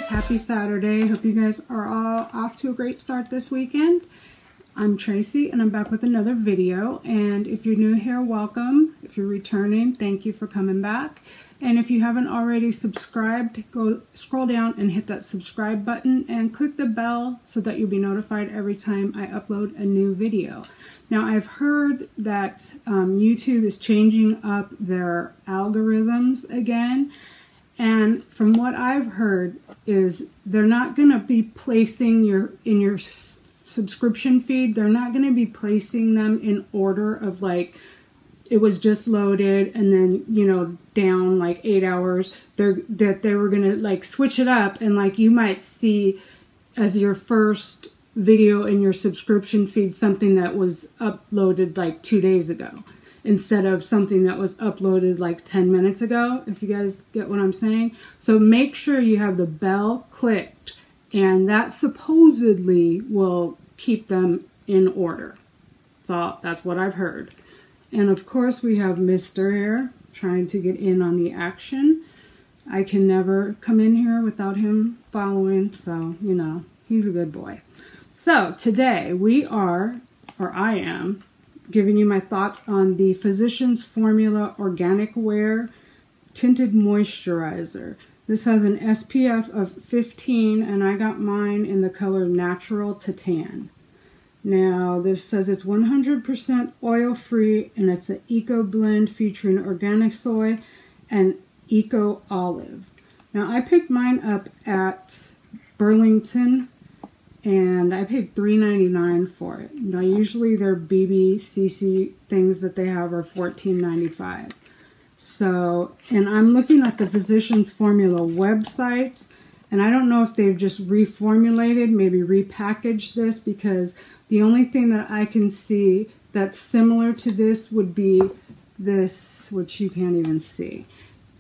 happy Saturday. Hope you guys are all off to a great start this weekend. I'm Tracy and I'm back with another video, and if you're new here, welcome. If you're returning, thank you for coming back. And if you haven't already subscribed, go scroll down and hit that subscribe button and click the bell so that you'll be notified every time I upload a new video. Now, I've heard that YouTube is changing up their algorithms again, and from what I've heard is they're not going to be placing in your subscription feed, they're not going to be placing them in order of like it was just loaded and then, you know, down like 8 hours. They were going to like switch it up, and like you might see as your first video in your subscription feed something that was uploaded like 2 days ago instead of something that was uploaded like 10 minutes ago, if you guys get what I'm saying. So make sure you have the bell clicked, and that supposedly will keep them in order. So that's what I've heard. And of course we have Mr. here trying to get in on the action. I can never come in here without him following, so you know, he's a good boy. So today I am giving you my thoughts on the Physicians Formula Organic Wear Tinted Moisturizer. This has an SPF of 15, and I got mine in the color Natural to Tan. Now, this says it's 100% oil-free, and it's an eco blend featuring organic soy and eco olive. Now, I picked mine up at Burlington, and I paid $3.99 for it. Now, usually their BBCC things that they have are $14.95. So, and I'm looking at the Physicians Formula website, and I don't know if they've just reformulated, maybe repackaged this, because the only thing that I can see that's similar to this would be this, which you can't even see.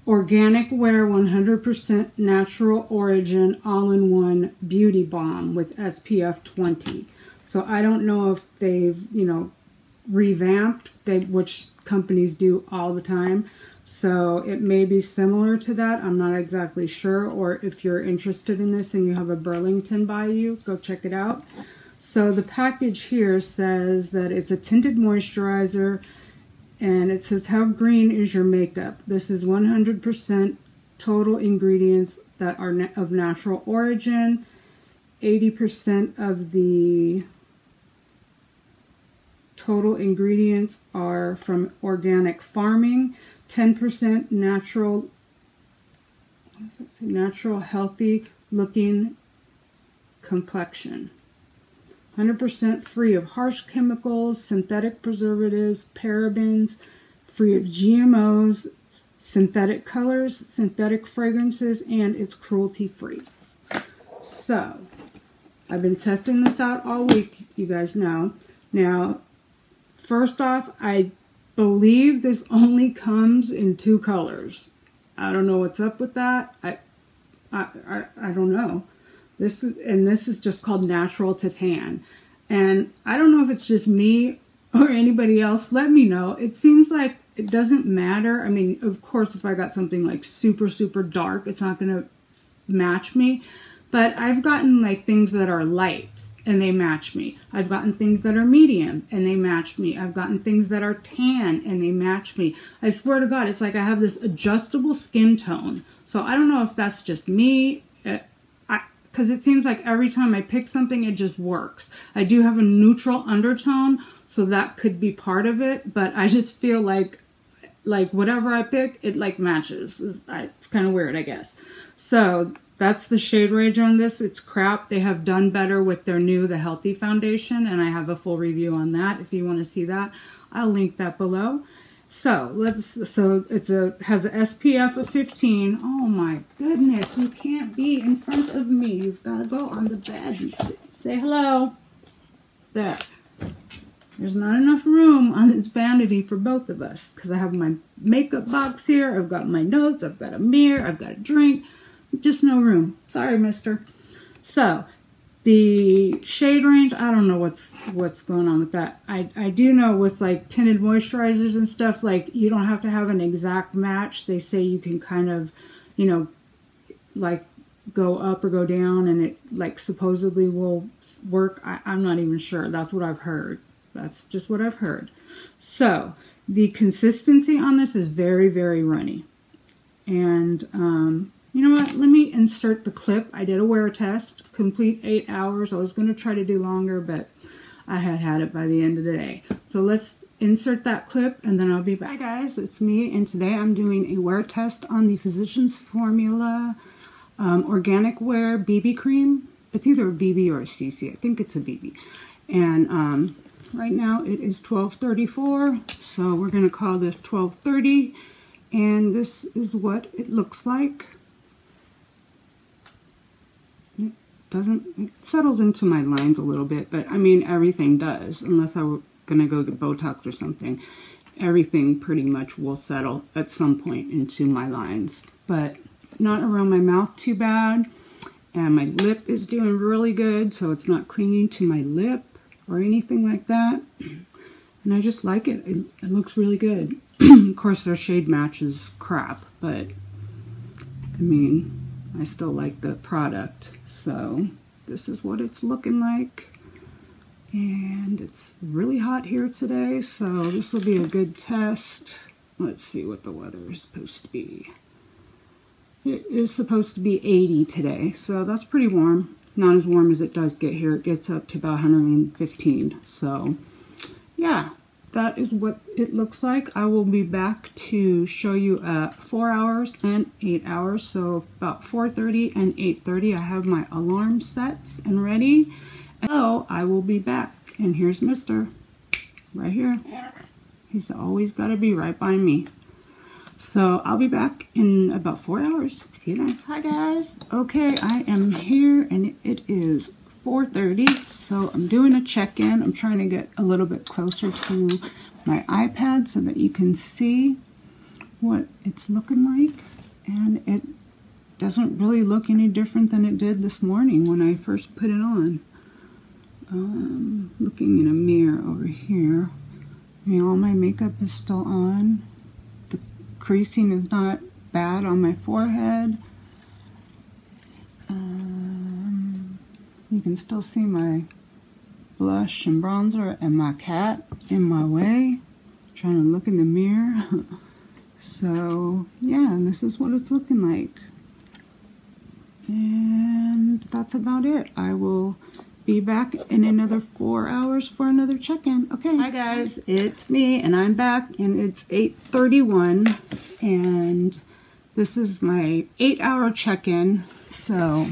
Organic Wear 100% Natural Origin All-in-One Beauty Balm with SPF 20. So I don't know if they've, you know, revamped, which companies do all the time. So it may be similar to that. I'm not exactly sure. Or if you're interested in this and you have a Burlington by you, go check it out. So the package here says that it's a tinted moisturizer, and it says, how green is your makeup? This is 100% total ingredients that are of natural origin. 80% of the total ingredients are from organic farming. 10% natural, natural healthy looking complexion. 100% free of harsh chemicals, synthetic preservatives, parabens, free of GMOs, synthetic colors, synthetic fragrances, and it's cruelty-free. So, I've been testing this out all week, you guys know. Now, first off, I believe this only comes in 2 colors. I don't know what's up with that. I don't know. This is just called Natural to Tan. And I don't know if it's just me or anybody else. Let me know. It seems like it doesn't matter. I mean, of course, if I got something like super, super dark, it's not going to match me. But I've gotten like things that are light and they match me. I've gotten things that are medium and they match me. I've gotten things that are tan and they match me. I swear to God, it's like I have this adjustable skin tone. So I don't know if that's just me. Because it seems like every time I pick something, it just works. I do have a neutral undertone, so that could be part of it, but I just feel like whatever I pick, it like matches. It's kind of weird, I guess. So that's the shade range on this. It's crap. They have done better with their new The Healthy Foundation, and I have a full review on that. If you want to see that, I'll link that below. So has a SPF of 15. Oh my goodness, you can't be in front of me. You've got to go on the bed and say hello. There. There's not enough room on this vanity for both of us because I have my makeup box here. I've got my notes. I've got a mirror. I've got a drink. Just no room. Sorry, mister. So the shade range, I don't know what's going on with that. I do know with like tinted moisturizers and stuff, like you don't have to have an exact match. They say you can kind of, you know, like go up or go down, and it like supposedly will work. I'm not even sure. That's what I've heard. That's just what I've heard. So the consistency on this is very, very runny. And you know what? Let me insert the clip. I did a wear test, complete 8 hours. I was going to try to do longer, but I had it by the end of the day. So let's insert that clip and then I'll be back. Hi guys, it's me, and today I'm doing a wear test on the Physicians Formula Organic Wear BB Cream. It's either a BB or a CC. I think it's a BB. And right now it is 12:34, so we're going to call this 12:30. And this is what it looks like. It settles into my lines a little bit, but I mean everything does, unless I were gonna go get Botox or something. Everything pretty much will settle at some point into my lines, but not around my mouth too bad. And my lip is doing really good, so it's not clinging to my lip or anything like that. And I just like it. It looks really good. Of course, their shade match is crap, but I mean, I still like the product. So this is what it's looking like. And it's really hot here today, so this will be a good test. Let's see what the weather is supposed to be. It is supposed to be 80 today, so that's pretty warm. Not as warm as it does get here. It gets up to about 115. So yeah, that is what it looks like. I will be back to show you 4 hours and 8 hours. So about 4:30 and 8:30, I have my alarm set and ready. So I will be back. And here's Mr. right here. He's always got to be right by me. So I'll be back in about 4 hours. See you then. Hi guys. Okay, I am here and it is 4:30, so I'm doing a check-in. I'm trying to get a little bit closer to my iPad so that you can see what it's looking like. And it doesn't really look any different than it did this morning when I first put it on. Looking in a mirror over here. I mean, all my makeup is still on. The creasing is not bad on my forehead. You can still see my blush and bronzer and my cat in my way. Trying to look in the mirror. So, yeah, and this is what it's looking like. And that's about it. I will be back in another 4 hours for another check-in. Okay. Hi guys, it's me and I'm back and it's 8:31 and this is my 8-hour check-in. So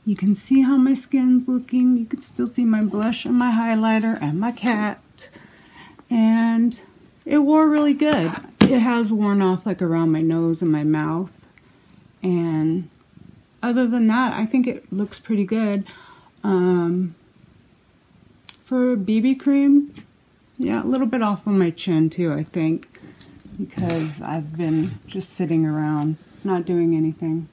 you can see how my skin's looking. You can still see my blush and my highlighter and my cat. And it wore really good. It has worn off like around my nose and my mouth. And other than that, I think it looks pretty good. For BB cream, yeah, a little bit off on my chin too, I think. Because I've been just sitting around, not doing anything.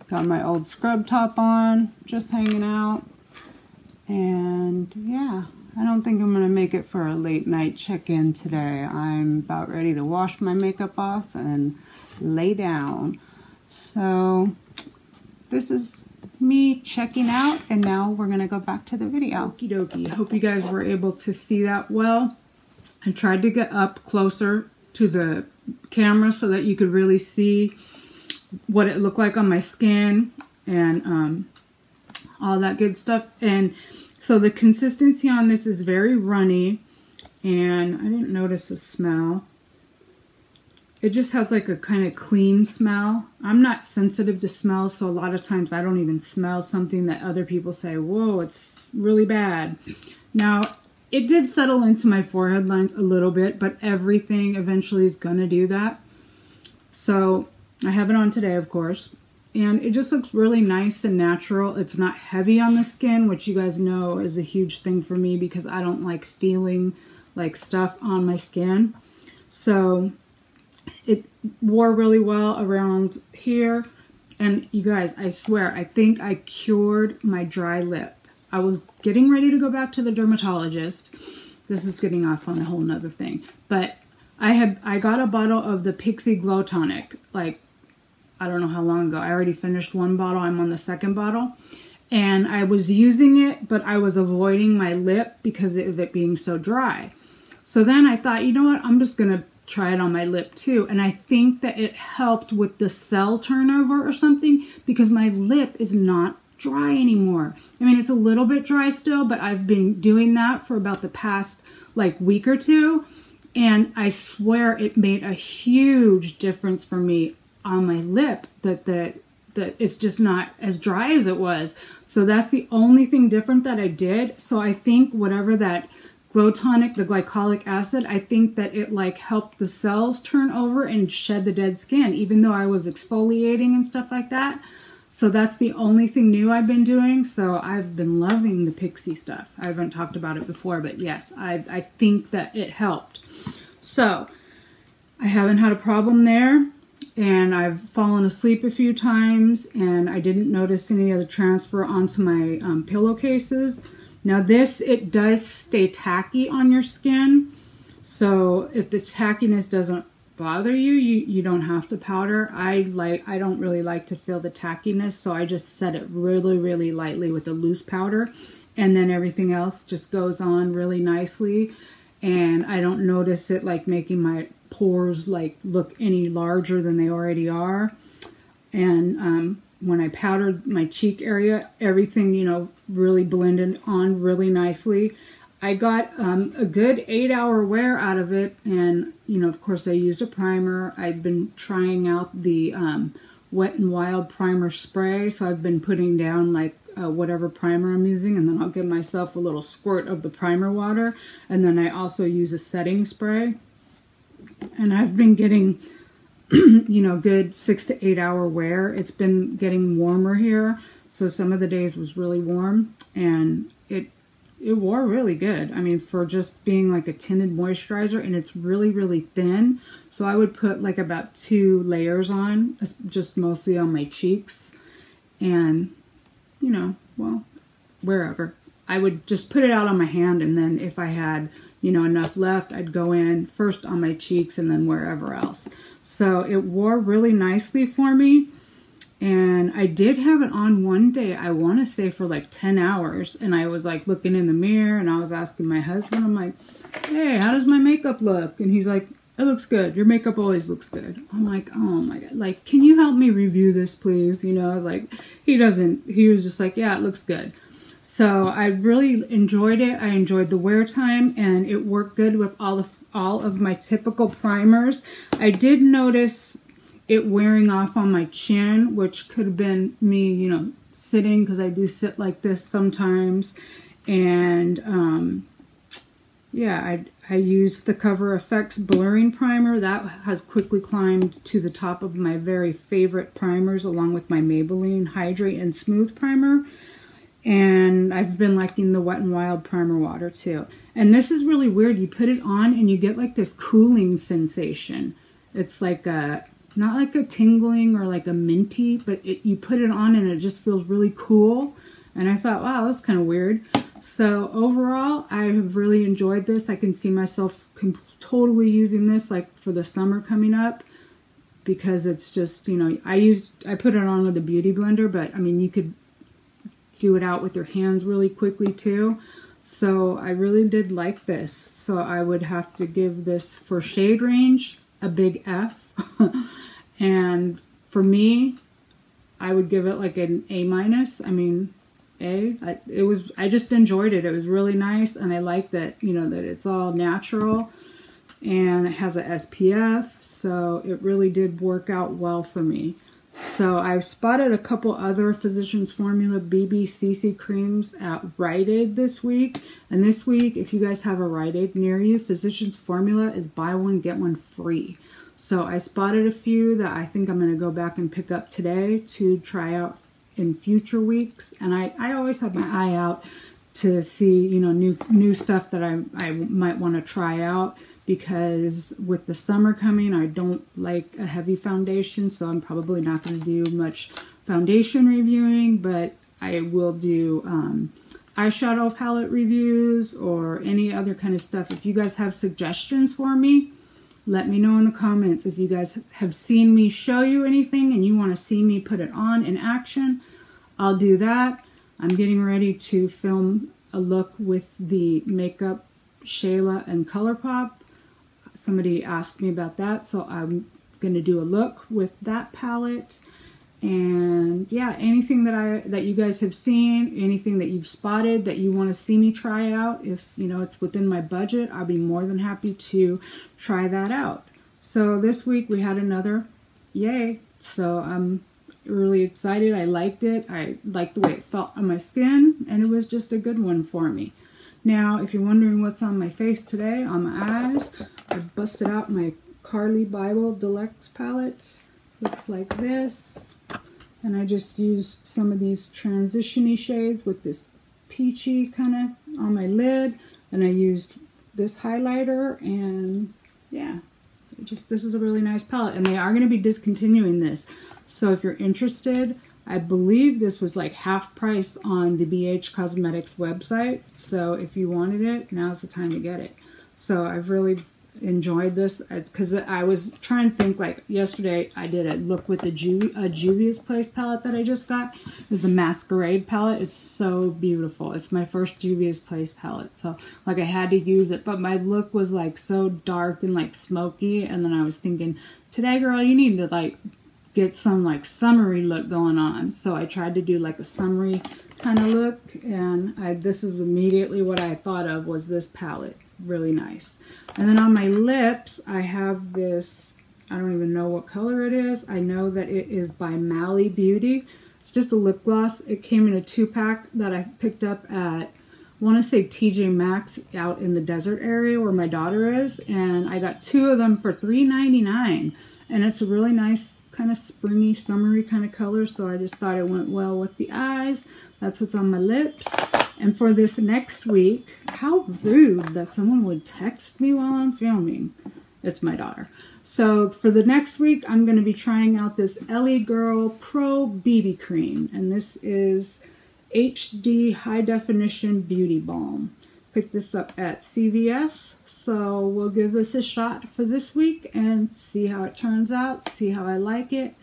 Got my old scrub top on, just hanging out. And yeah, I don't think I'm going to make it for a late night check-in today. I'm about ready to wash my makeup off and lay down. So this is me checking out, and now we're going to go back to the video. Okie dokie. Hope you guys were able to see that well. I tried to get up closer to the camera so that you could really see what it looked like on my skin and all that good stuff. And so the consistency on this is very runny, and I didn't notice a smell. It just has like a kind of clean smell. I'm not sensitive to smells, so a lot of times I don't even smell something that other people say, whoa, it's really bad. Now, it did settle into my forehead lines a little bit, but everything eventually is going to do that. So I have it on today, of course, and it just looks really nice and natural. It's not heavy on the skin, which you guys know is a huge thing for me because I don't like feeling like stuff on my skin. So it wore really well around here. And you guys, I swear, I think I cured my dry lip. I was getting ready to go back to the dermatologist. This is getting off on a whole nother thing. But I got a bottle of the Pixie Glow Tonic like I don't know how long ago. I already finished one bottle. I'm on the second bottle. And I was using it, but I was avoiding my lip because of it being so dry. So then I thought, you know what? I'm just going to try it on my lip too. And I think that it helped with the cell turnover or something because my lip is not dry anymore. I mean, it's a little bit dry still, but I've been doing that for about the past like week or two. And I swear it made a huge difference for me on my lip that it's just not as dry as it was. So that's the only thing different that I did. So I think whatever that Glow Tonic, the glycolic acid, I think that it like helped the cells turn over and shed the dead skin, even though I was exfoliating and stuff like that. So that's the only thing new I've been doing. So I've been loving the Pixie stuff. I haven't talked about it before, but yes, I think that it helped. So I haven't had a problem there. And I've fallen asleep a few times, and I didn't notice any of the transfer onto my pillowcases. Now this, it does stay tacky on your skin. So if the tackiness doesn't bother you, you don't have to powder. I don't really like to feel the tackiness, so I just set it really, really lightly with a loose powder. And then everything else just goes on really nicely. And I don't notice it like making my pores like look any larger than they already are. And when I powdered my cheek area, everything, you know, really blended on really nicely. I got a good 8-hour wear out of it. And, you know, of course I used a primer. I've been trying out the Wet n Wild primer spray. So I've been putting down like whatever primer I'm using, and then I'll give myself a little squirt of the primer water. And then I also use a setting spray. And I've been getting, you know, good 6 to 8 hour wear. It's been getting warmer here. So some of the days was really warm, and it wore really good. I mean, for just being like a tinted moisturizer, and it's really, really thin. So I would put like about 2 layers on, just mostly on my cheeks. And, you know, well, wherever. I would just put it out on my hand, and then if I had, you know, enough left, I'd go in first on my cheeks and then wherever else. So it wore really nicely for me. And I did have it on one day, I want to say for like 10 hours. And I was like looking in the mirror, and I was asking my husband, I'm like, hey, how does my makeup look? And he's like, it looks good. Your makeup always looks good. I'm like, oh my God, like, can you help me review this, please? You know, like he was just like, yeah, it looks good. So I really enjoyed it. I enjoyed the wear time, and it worked good with all of my typical primers. I did notice it wearing off on my chin, which could have been me, you know, sitting, because I do sit like this sometimes. And yeah, I used the Cover FX blurring primer. That has quickly climbed to the top of my very favorite primers, along with my Maybelline Hydrate and Smoothe primer. And I've been liking the Wet n Wild primer water too. And this is really weird. You put it on and you get like this cooling sensation. It's like a, not like a tingling or like a minty, but you put it on and it just feels really cool. And I thought, wow, that's kind of weird. So overall, I have really enjoyed this. I can see myself totally using this like for the summer coming up, because it's just, you know, I put it on with a beauty blender, but I mean, you could do it out with your hands really quickly too. So I really did like this. So I would have to give this, for shade range, a big F. And for me, I would give it like an A-. I mean, A. I just enjoyed it. It was really nice, and I like that, you know, that it's all natural, and it has a SPF, so it really did work out well for me. So I've spotted a couple other Physicians Formula BB-CC creams at Rite Aid this week. And this week, if you guys have a Rite Aid near you, Physicians Formula is buy one, get one free. So I spotted a few that I think I'm going to go back and pick up today to try out in future weeks. And I always have my eye out to see, you know, new stuff that I might want to try out. Because with the summer coming, I don't like a heavy foundation, so I'm probably not going to do much foundation reviewing, but I will do eyeshadow palette reviews or any other kind of stuff. If you guys have suggestions for me, Let me know in the comments if you guys have seen me show you anything and you want to see me put it on in action. I'll do that. I'm getting ready to film a look with the Makeup Shayla and ColourPop. Somebody asked me about that, so I'm going to do a look with that palette. And yeah, anything that you guys have seen, anything that you've spotted that you want to see me try out, if you know it's within my budget, I'll be more than happy to try that out. So this week we had another yay. So I'm really excited. I liked it. I liked the way it felt on my skin, and it was just a good one for me. Now, if you're wondering what's on my face today, on my eyes, I busted out my Carli Bybel Deluxe palette. Looks like this. And I just used some of these transition-y shades with this peachy kind of on my lid. And I used this highlighter, and yeah, this is a really nice palette. And they are going to be discontinuing this. So if you're interested, I believe this was like half price on the BH Cosmetics website. So if you wanted it, now's the time to get it. So I've really enjoyed this. It's because I was trying to think, like yesterday I did a look with the Juvia's Place palette that I just got. It was the Masquerade palette. It's so beautiful. It's my first Juvia's Place palette. So like I had to use it, but my look was like so dark and like smoky. And then I was thinking, today girl, you need to like get some like summery look going on. So I tried to do like a summery kind of look, and this is immediately what I thought of was this palette. Really nice. And then on my lips, I have this, I don't even know what color it is. I know that it is by Mally Beauty. It's just a lip gloss. It came in a 2-pack that I picked up at, I want to say TJ Maxx out in the desert area where my daughter is. And I got 2 of them for $3.99. And it's a really nice kind of springy, summery kind of color. So I just thought it went well with the eyes. That's what's on my lips. And for this next week, how rude that someone would text me while I'm filming. It's my daughter. So for the next week, I'm going to be trying out this Ellie Girl Pro BB Cream. And this is HD High Definition Beauty Balm. Picked this up at CVS. So we'll give this a shot for this week and see how it turns out, see how I like it.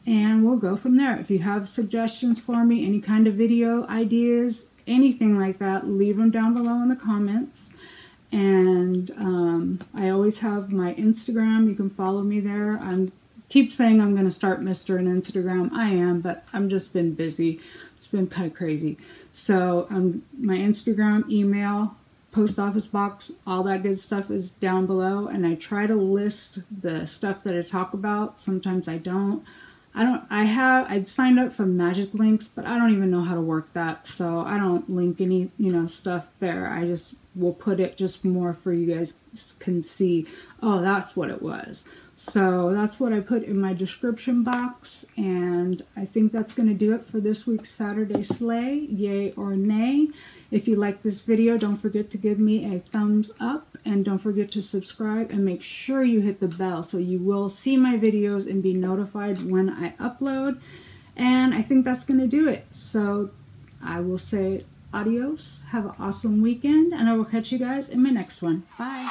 And we'll go from there. If you have suggestions for me, any kind of video ideas, anything like that, leave them down below in the comments. And I always have my Instagram. You can follow me there. I keep saying I'm going to start Mr. and Instagram. I am, but I'm just been busy. It's been kind of crazy. So my Instagram, email, post office box, all that good stuff is down below. And I try to list the stuff that I talk about. Sometimes I don't. I'd signed up for Magic Links, but I don't even know how to work that. So I don't link any, stuff there. I just will put it just more for you guys can see, oh, that's what it was. So that's what I put in my description box. And I think that's going to do it for this week's Saturday Slay, yay or nay. If you like this video, don't forget to give me a thumbs up. And don't forget to subscribe and make sure you hit the bell so you will see my videos and be notified when I upload. And I think that's going to do it. So I will say adios. Have an awesome weekend. And I will catch you guys in my next one. Bye.